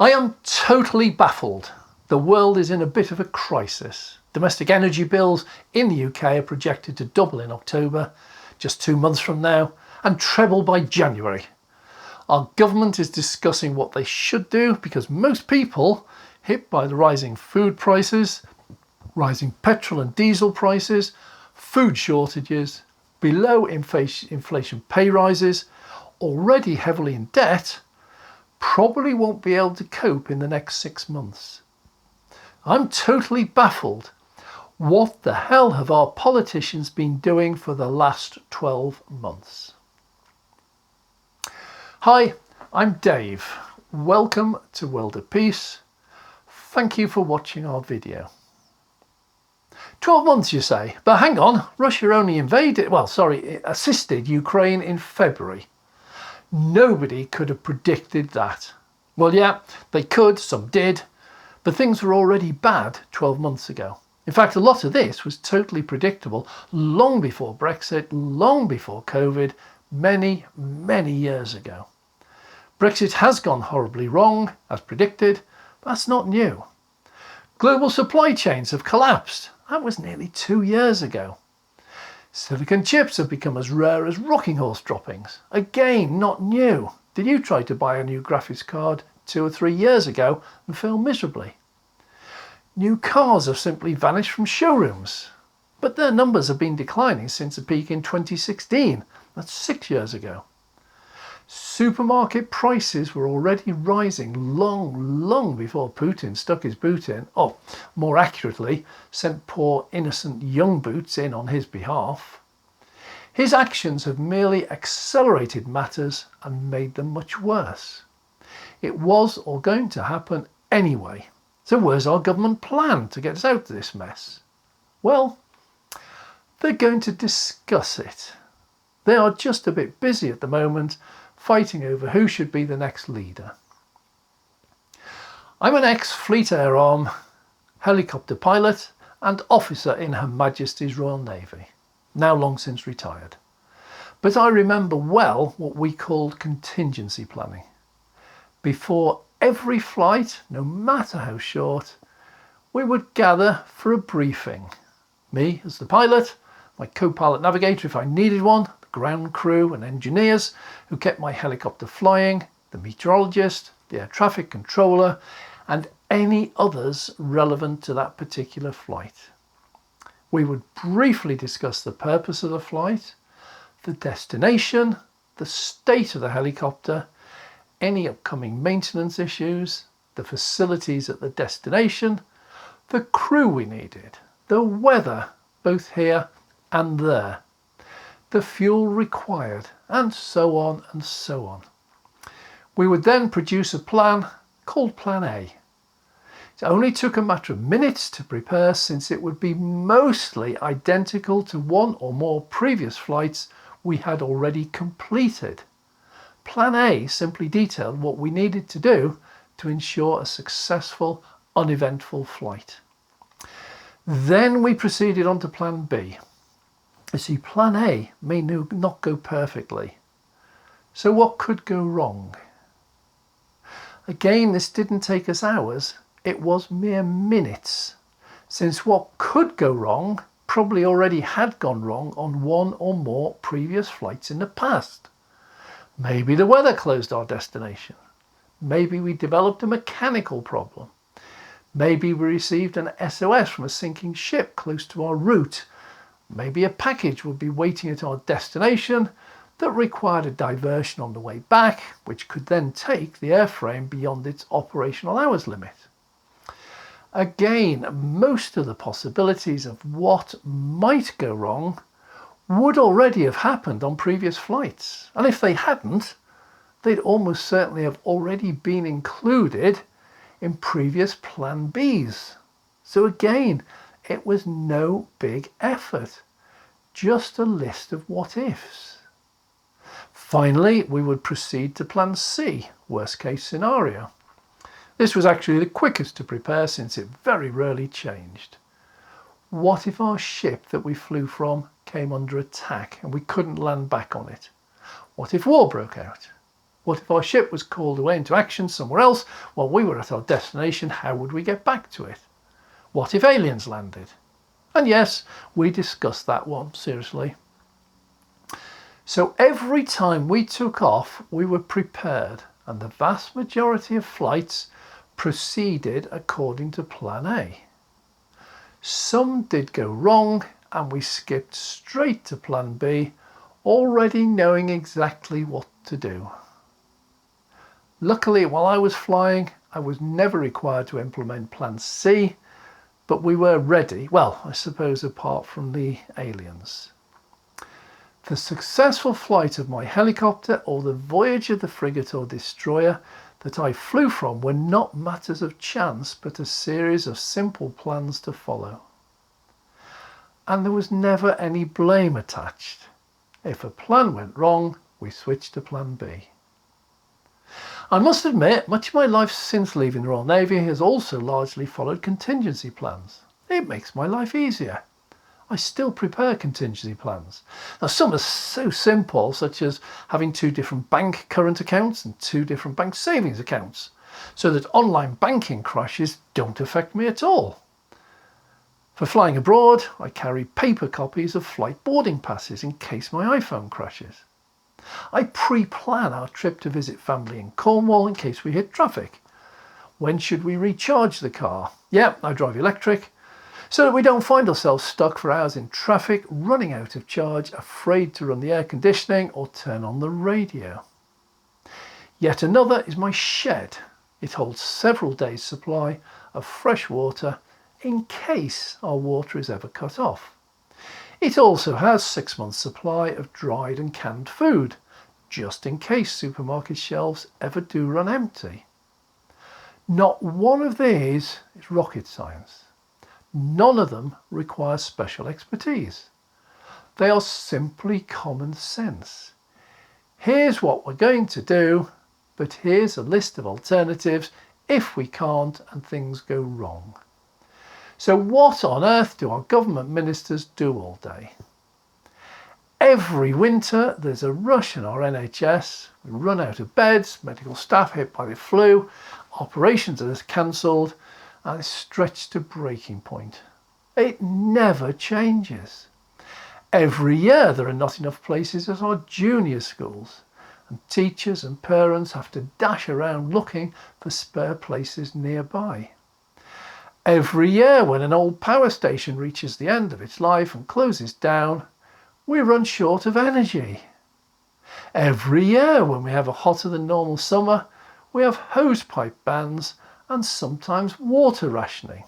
I am totally baffled. The world is in a bit of a crisis. Domestic energy bills in the UK are projected to double in October, just 2 months from now, and treble by January. Our government is discussing what they should do because most people, hit by the rising food prices, rising petrol and diesel prices, food shortages, below inflation pay rises, already heavily in debt, probably won't be able to cope in the next 6 months. I'm totally baffled. What the hell have our politicians been doing for the last 12 months? Hi, I'm Dave. Welcome to World of Peace. Thank you for watching our video. 12 months you say, but hang on, Russia only assisted Ukraine in February. Nobody could have predicted that. Well, yeah, they could, some did, but things were already bad 12 months ago. In fact, a lot of this was totally predictable long before Brexit, long before COVID, many, many years ago. Brexit has gone horribly wrong, as predicted, but that's not new. Global supply chains have collapsed. That was nearly 2 years ago. Silicon chips have become as rare as rocking horse droppings. Again, not new. Did you try to buy a new graphics card 2 or 3 years ago and fail miserably? New cars have simply vanished from showrooms, but their numbers have been declining since a peak in 2016. That's 6 years ago. Supermarket prices were already rising long before Putin stuck his boot in, or more accurately, sent poor innocent young boots in on his behalf. His actions have merely accelerated matters and made them much worse. It was all going to happen anyway. So where's our government plan to get us out of this mess? Well, they're going to discuss it. They are just a bit busy at the moment, fighting over who should be the next leader. I'm an ex-Fleet Air Arm helicopter pilot and officer in Her Majesty's Royal Navy, now long since retired. But I remember well what we called contingency planning. Before every flight, no matter how short, we would gather for a briefing. Me as the pilot, my co-pilot navigator if I needed one, the ground crew and engineers who kept my helicopter flying, the meteorologist, the air traffic controller, and any others relevant to that particular flight. We would briefly discuss the purpose of the flight, the destination, the state of the helicopter, any upcoming maintenance issues, the facilities at the destination, the crew we needed, the weather, both here and there, the fuel required, and so on and so on. We would then produce a plan called Plan A. It only took a matter of minutes to prepare since it would be mostly identical to one or more previous flights we had already completed. Plan A simply detailed what we needed to do to ensure a successful, uneventful flight. Then we proceeded on to Plan B. You see, Plan A may not go perfectly. So what could go wrong? Again, this didn't take us hours, it was mere minutes, since what could go wrong probably already had gone wrong on one or more previous flights in the past. Maybe the weather closed our destination. Maybe we developed a mechanical problem. Maybe we received an SOS from a sinking ship close to our route. Maybe a package would be waiting at our destination that required a diversion on the way back, which could then take the airframe beyond its operational hours limit. Again, most of the possibilities of what might go wrong would already have happened on previous flights. And if they hadn't, they'd almost certainly have already been included in previous Plan Bs. So again, it was no big effort, just a list of what ifs. Finally, we would proceed to Plan C, worst case scenario. This was actually the quickest to prepare since it very rarely changed. What if our ship that we flew from came under attack and we couldn't land back on it? What if war broke out? What if our ship was called away into action somewhere else while we were at our destination? How would we get back to it? What if aliens landed? And yes, we discussed that one seriously. So every time we took off, we were prepared, and the vast majority of flights proceeded according to plan A. Some did go wrong, and we skipped straight to plan B, already knowing exactly what to do. Luckily, while I was flying, I was never required to implement plan C, but we were ready, well, I suppose apart from the aliens. The successful flight of my helicopter or the voyage of the frigate or destroyer that I flew from were not matters of chance, but a series of simple plans to follow. And there was never any blame attached. If a plan went wrong, we switched to plan B. I must admit, much of my life since leaving the Royal Navy has also largely followed contingency plans. It makes my life easier. I still prepare contingency plans. Now, some are so simple, such as having 2 different bank current accounts and 2 different bank savings accounts, so that online banking crashes don't affect me at all. For flying abroad, I carry paper copies of flight boarding passes in case my iPhone crashes. I pre-plan our trip to visit family in Cornwall in case we hit traffic. When should we recharge the car? Yeah, I drive electric, so that we don't find ourselves stuck for hours in traffic, running out of charge, afraid to run the air conditioning or turn on the radio. Yet another is my shed. It holds several days' supply of fresh water in case our water is ever cut off. It also has 6 months' supply of dried and canned food, just in case supermarket shelves ever do run empty. Not one of these is rocket science. None of them require special expertise. They are simply common sense. Here's what we're going to do, but here's a list of alternatives if we can't and things go wrong. So what on earth do our government ministers do all day? Every winter there's a rush in our NHS. We run out of beds, medical staff hit by the flu, operations are cancelled, and it's stretched to breaking point. It never changes. Every year there are not enough places at our junior schools, and teachers and parents have to dash around looking for spare places nearby. Every year when an old power station reaches the end of its life and closes down, we run short of energy. Every year when we have a hotter than normal summer, we have hosepipe bans and sometimes water rationing.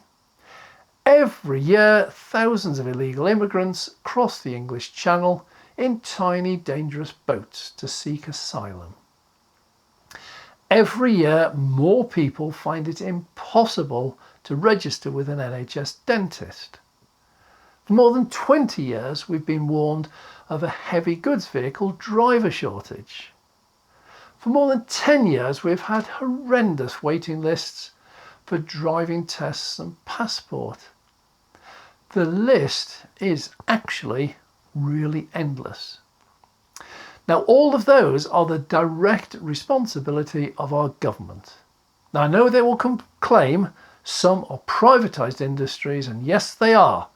Every year, thousands of illegal immigrants cross the English Channel in tiny, dangerous boats to seek asylum. Every year, more people find it impossible to register with an NHS dentist. For more than 20 years, we've been warned of a heavy goods vehicle driver shortage. For more than 10 years, we've had horrendous waiting lists for driving tests and passport. The list is actually really endless. Now, all of those are the direct responsibility of our government. Now, I know they will claim some are privatised industries, and yes, they are,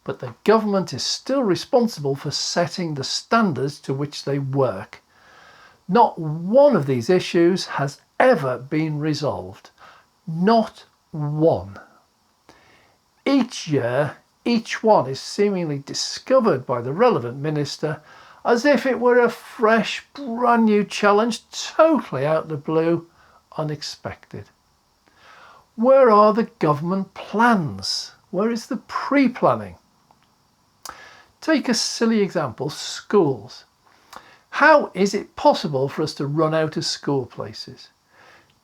but the government is still responsible for setting the standards to which they work. Not one of these issues has ever been resolved. Not one. Each year, each one is seemingly discovered by the relevant minister as if it were a fresh, brand new challenge, totally out of the blue, unexpected. Where are the government plans? Where is the pre-planning? Take a silly example, schools. How is it possible for us to run out of school places?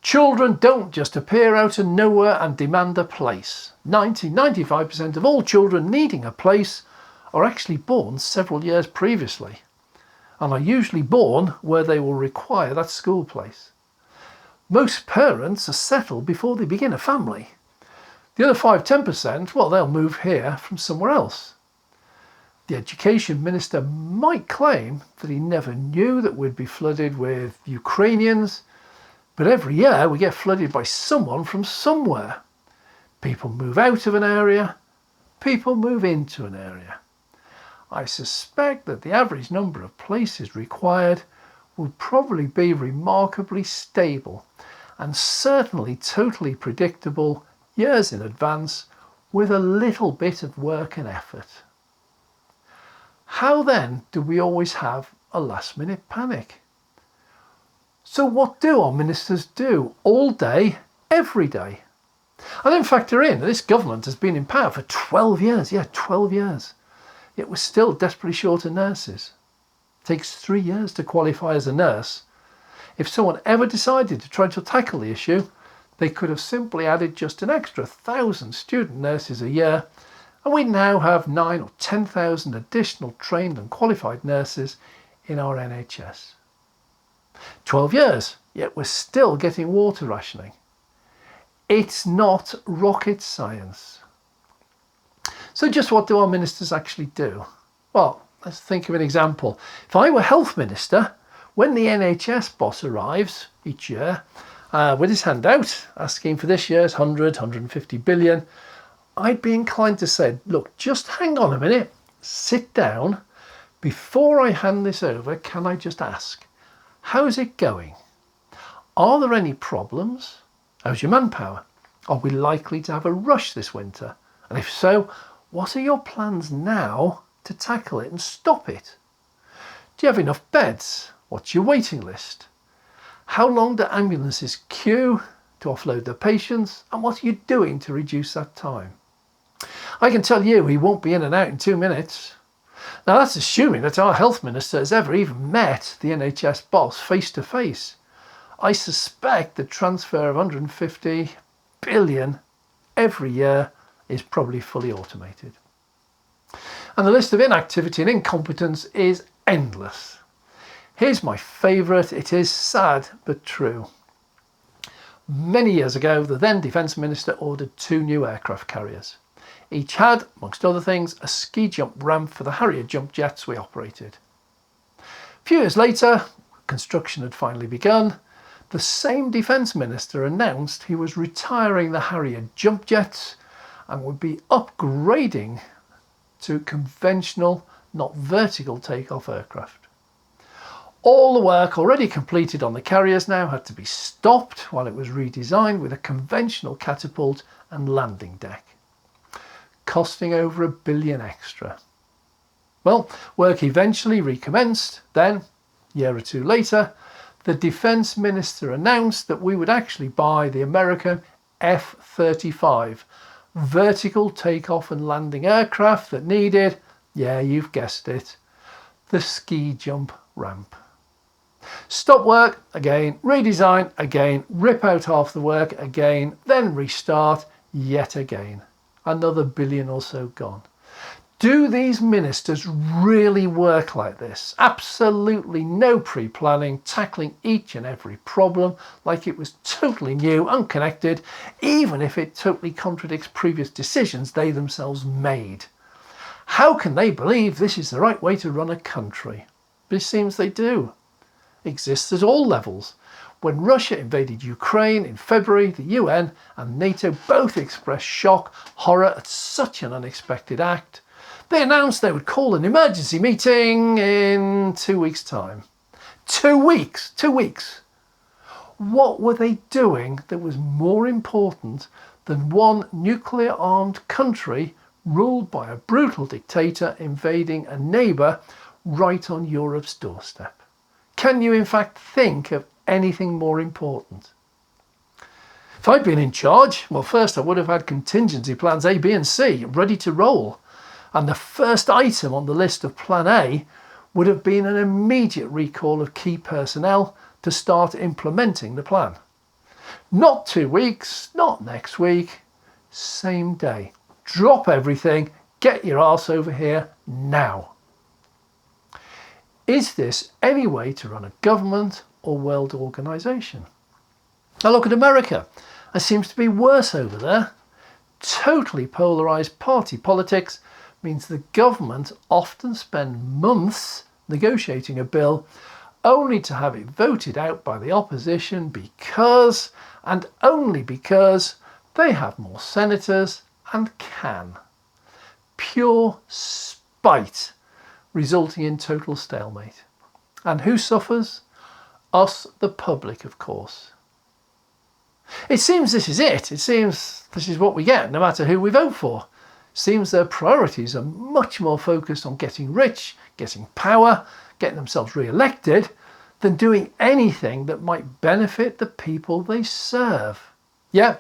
Children don't just appear out of nowhere and demand a place. 95% of all children needing a place are actually born several years previously, and are usually born where they will require that school place. Most parents are settled before they begin a family. The other 5-10%, well, they'll move here from somewhere else. The education minister might claim that he never knew that we'd be flooded with Ukrainians, but every year we get flooded by someone from somewhere. People move out of an area, people move into an area. I suspect that the average number of places required would probably be remarkably stable and certainly totally predictable years in advance with a little bit of work and effort. How then do we always have a last-minute panic? So what do our ministers do all day, every day? And then factor in, this government has been in power for 12 years. Yeah, 12 years. Yet we're still desperately short of nurses. It takes 3 years to qualify as a nurse. If someone ever decided to try to tackle the issue, they could have simply added just an extra 1,000 student nurses a year, and we now have 9,000 or 10,000 additional trained and qualified nurses in our NHS. 12 years, yet we're still getting water rationing. It's not rocket science. So just what do our ministers actually do? Well, let's think of an example. If I were health minister, when the NHS boss arrives each year with his hand out, asking for this year's 150 billion, I'd be inclined to say, look, just hang on a minute, sit down. Before I hand this over, can I just ask, how's it going? Are there any problems? How's your manpower? Are we likely to have a rush this winter? And if so, what are your plans now to tackle it and stop it? Do you have enough beds? What's your waiting list? How long do ambulances queue to offload their patients? And what are you doing to reduce that time? I can tell you he won't be in and out in 2 minutes. Now that's assuming that our health minister has ever even met the NHS boss face to face. I suspect the transfer of 150 billion every year is probably fully automated. And the list of inactivity and incompetence is endless. Here's my favourite. It is sad but true. Many years ago, the then Defence Minister ordered 2 new aircraft carriers. Each had, amongst other things, a ski jump ramp for the Harrier jump jets we operated. A few years later, construction had finally begun. The same Defence Minister announced he was retiring the Harrier jump jets and would be upgrading to conventional, not vertical takeoff aircraft. All the work already completed on the carriers now had to be stopped while it was redesigned with a conventional catapult and landing deck, costing over £1 billion extra. Well, work eventually recommenced. Then, a year or 2 later, the Defence Minister announced that we would actually buy the American F-35 vertical takeoff and landing aircraft that needed, yeah, you've guessed it, the ski jump ramp. Stop work again, redesign again, rip out half the work again, then restart yet again. Another $1 billion or so gone. Do these ministers really work like this? Absolutely no pre-planning, tackling each and every problem like it was totally new, unconnected, even if it totally contradicts previous decisions they themselves made. How can they believe this is the right way to run a country? But it seems they do. Exists at all levels. When Russia invaded Ukraine in February, the UN and NATO both expressed shock, horror at such an unexpected act. They announced they would call an emergency meeting in 2 weeks' time. 2 weeks! 2 weeks! What were they doing that was more important than one nuclear-armed country ruled by a brutal dictator invading a neighbour right on Europe's doorstep? Can you in fact think of anything more important? If I'd been in charge, well, first I would have had contingency plans A, B and C ready to roll. And the first item on the list of plan A would have been an immediate recall of key personnel to start implementing the plan. Not 2 weeks, not next week, same day. Drop everything, get your arse over here now. Is this any way to run a government or world organisation? Now look at America. It seems to be worse over there. Totally polarised party politics, means the government often spend months negotiating a bill only to have it voted out by the opposition because, and only because, they have more senators and can. Pure spite, resulting in total stalemate. And who suffers? Us, the public, of course. It seems this is it. It seems this is what we get, no matter who we vote for. It seems their priorities are much more focused on getting rich, getting power, getting themselves re-elected, than doing anything that might benefit the people they serve. Yeah,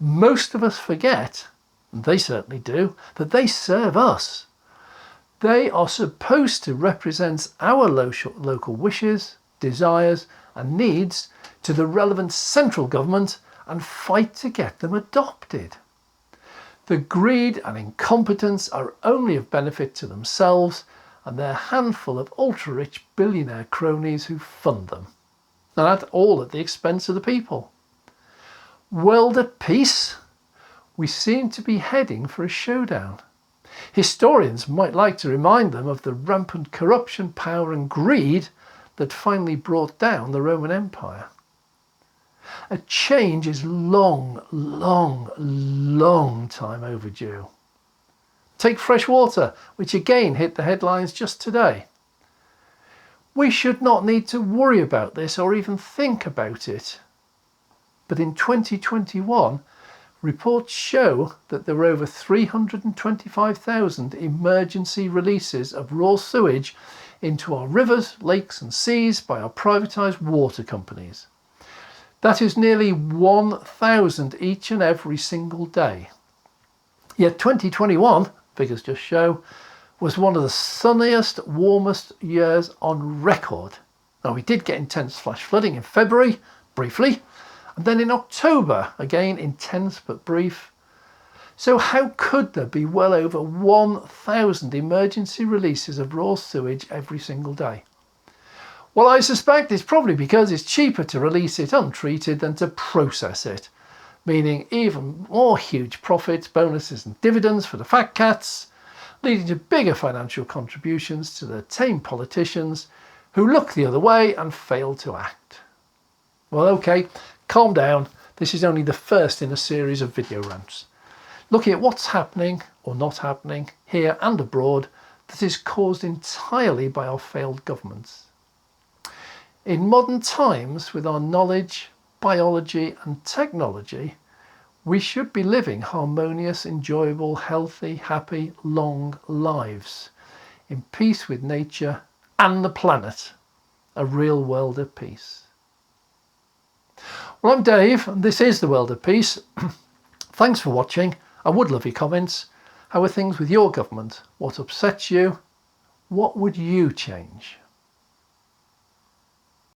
most of us forget, and they certainly do, that they serve us. They are supposed to represent our local wishes, desires and needs to the relevant central government and fight to get them adopted. The greed and incompetence are only of benefit to themselves and their handful of ultra-rich billionaire cronies who fund them. And that all at the expense of the people. World at peace? We seem to be heading for a showdown. Historians might like to remind them of the rampant corruption, power and greed that finally brought down the Roman Empire. A change is long time overdue. Take fresh water, which again hit the headlines just today. We should not need to worry about this or even think about it. But in 2021, reports show that there were over 325,000 emergency releases of raw sewage into our rivers, lakes and seas by our privatised water companies. That is nearly 1,000 each and every single day. Yet 2021, figures just show, was one of the sunniest, warmest years on record. Now, we did get intense flash flooding in February, briefly, and then in October, again intense but brief. So how could there be well over 1,000 emergency releases of raw sewage every single day? Well, I suspect it's probably because it's cheaper to release it untreated than to process it, meaning even more huge profits, bonuses and dividends for the fat cats, leading to bigger financial contributions to the tame politicians who look the other way and fail to act. Well, okay, calm down. This is only the first in a series of video rants, looking at what's happening or not happening here and abroad that is caused entirely by our failed governments. In modern times, with our knowledge, biology and technology, we should be living harmonious, enjoyable, healthy, happy, long lives in peace with nature and the planet, a real world of peace. Well, I'm Dave and this is the World of Peace. Thanks for watching. I would love your comments. How are things with your government? What upsets you? What would you change?